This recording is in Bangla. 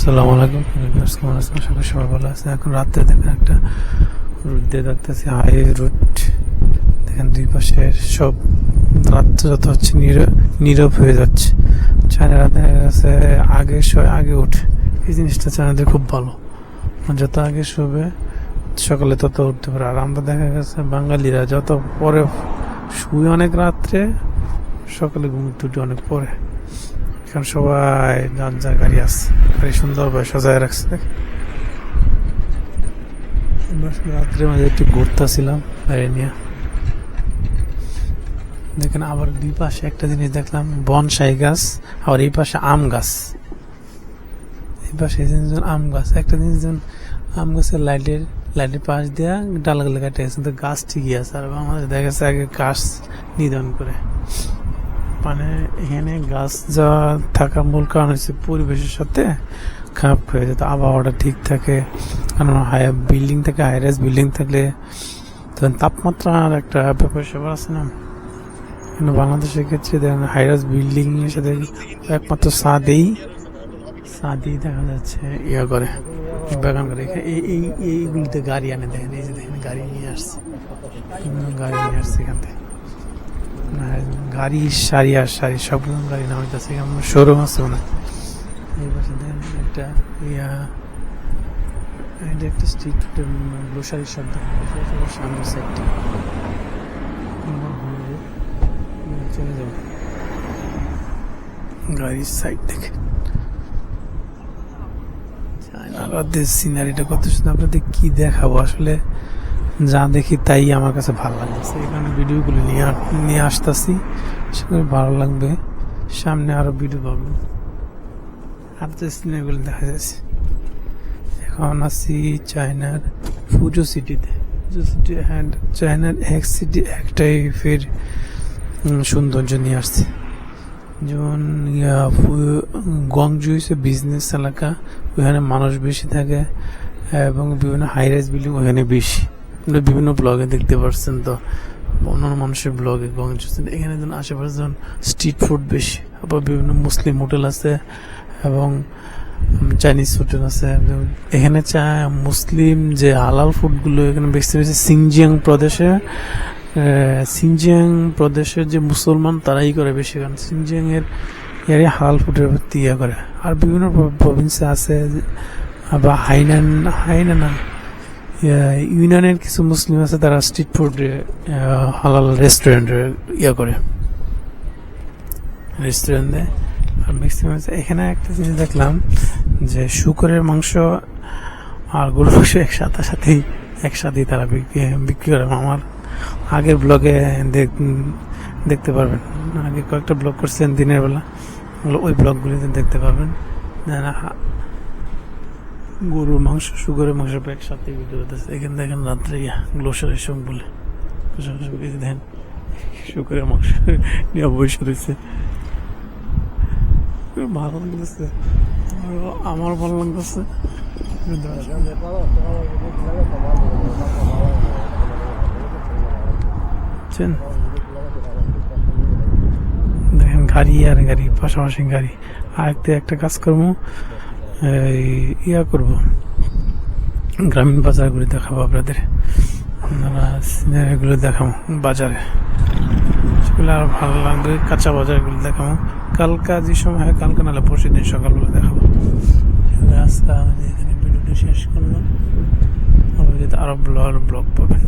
আসসালামু আলাইকুম। কেমন আছেন? সবাই ভালো আছে। এখন রাত্রে দেখেন একটা রুট দিয়ে দেখতেছি, হাই রুট। দেখেন দুই পাশে সব রাত্রে যত হচ্ছে নীরব হয়ে যাচ্ছে। চায়নারা দেখা গেছে আগে উঠে, এই জিনিসটা চায়নাদের খুব ভালো। যত আগে শোবে সকালে তত উঠতে পারে। আর আমরা দেখা গেছে বাঙালিরা যত পরে শুই অনেক রাত্রে, সকালে ঘুম টুটি অনেক পরে। এখন সবাই যার যার গাড়ি আছে, গাড়ি সুন্দরভাবে সাজায় রাখছে। রাত্রে মাঝে একটু ঘুরতেছিলাম গাড়ি নিয়ে। দেখেন আবার দুই পাশে একটা জিনিস দেখলাম, বনসাই গাছ, আবার এই পাশে আম গাছ। এই পাশে আম গাছ, একটা জিনিস আম গাছের লাইটের পাশ দিয়া ডালগুলো কাটে গেছে, কিন্তু গাছ ঠিকই আছে। আর আমাদের দেখা গেছে আগে গাছ নিধন করে, মানে এখানে গাছ যা থাকার মূল কারণ হচ্ছে পরিবেশের সাথে খাপ হয়ে যেত, আবহাওয়াটা ঠিক থাকে। কারণ বিল্ডিং থাকে, হাইরাইজ বিল্ডিং থাকলে তখন তাপমাত্রার একটা ব্যাপার স্যাপার আছে না। কিন্তু বাংলাদেশের ক্ষেত্রে দেখেন হাইরাইজ বিল্ডিং এর সাথে একমাত্র ছাদেই দেখা যাচ্ছে ইয়া করে, বাগান করে। এইগুলিতে গাড়ি আনে, দেখেন এই যে দেখেন গাড়ি নিয়ে আসছে এখান থেকে। গাড়ি সারি আর সারি সবগুলো গাড়ি নামাইতেছে, শোরুম আছে না। এই পাশে দেখেন এটা একটা স্ট্রিট ফুডের গ্রোসারির শব্দ, সামনের সাইডটা চলে যাব। গাড়ির সাইড দেখে সিনারিটা কত সুন্দর। আপনাদের কি দেখাবো, আসলে যা দেখি তাই আমার কাছে ভালো লাগতেছে। এখানে ভিডিওগুলো নিয়ে আসতেছি, সেগুলো ভালো লাগবে। সামনে আরো ভিডিও পাবেন, আর যে সিনারিগুলো দেখা যাচ্ছে। এখন আছি চায়নার ফুজো সিটিতে। চায়নার এক সিটি একটাই ফের সৌন্দর্য নিয়ে আসছে। যেমন গংজু হচ্ছে বিজনেস এলাকা, ওখানে মানুষ বেশি থাকে এবং বিভিন্ন হাইরাইজ বিল্ডিং ওখানে বেশি। বিভিন্ন ব্লগে দেখতে পাচ্ছেন, তো অন্যান্য মানুষের ব্লগে গংজু। এখানে যেন আশেপাশে যেমন স্ট্রিট ফুড বেশি, আবার বিভিন্ন মুসলিম হোটেল আছে এবং চাইনিজ হোটেল আছে। এখানে মুসলিম যে হালাল ফুডগুলো এখানে বেশি সিনজিয়াং প্রদেশের যে মুসলমান তারাই করে বেশি, কারণ সিনজিয়াং এর হালাল ফুডের প্রতি ইয়ে করে। আর বিভিন্ন প্রভিন্সে আছে, বা ইউনানের কিছু মুসলিম আছে, তারা স্ট্রিট ফুড হালাল রেস্টুরেন্টে ইয়ে করে, রেস্টুরেন্টে। আর ম্যাক্সিমাম এখানে একটা জিনিস দেখলাম যে মাংস আর গরুর মাংস একসাথেই তারা বিক্রি করে। আমার আগের ব্লগে দেখতে পারবেন, আগে কয়েকটা ব্লগ করছেন দিনের বেলা, ওই ব্লগগুলিতে দেখতে পারবেন। গরুর মাংস শুকরের মাংস একসাথে ভিডিও হতেছে। এখানে দেখেন রাত্রে গ্লোসারি সব বলে দেখেন শুকরের মাংস নিয়ে বসে রয়েছে। ভালো লাগতেছে, আমার ভালো লাগতেছে। দেখেন গাড়ি আর গাড়ি, পাশাপাশি গাড়ি। আর একটা কাজ করবো, ইয়া করবো, গ্রামীণ বাজারগুলি দেখাবো আপনাদের, সিনারিগুলো দেখাবো বাজারে, সেগুলো আরো ভালো লাগবে। কাঁচা বাজারগুলো দেখাবো কালকা যে সময় হয়, কালকা নাহলে পরশু দিন সকালবেলা দেখাবো। রাস্তা এখানে ভিডিওটা শেষ করলাম, আরো ব্লগ পাবেন।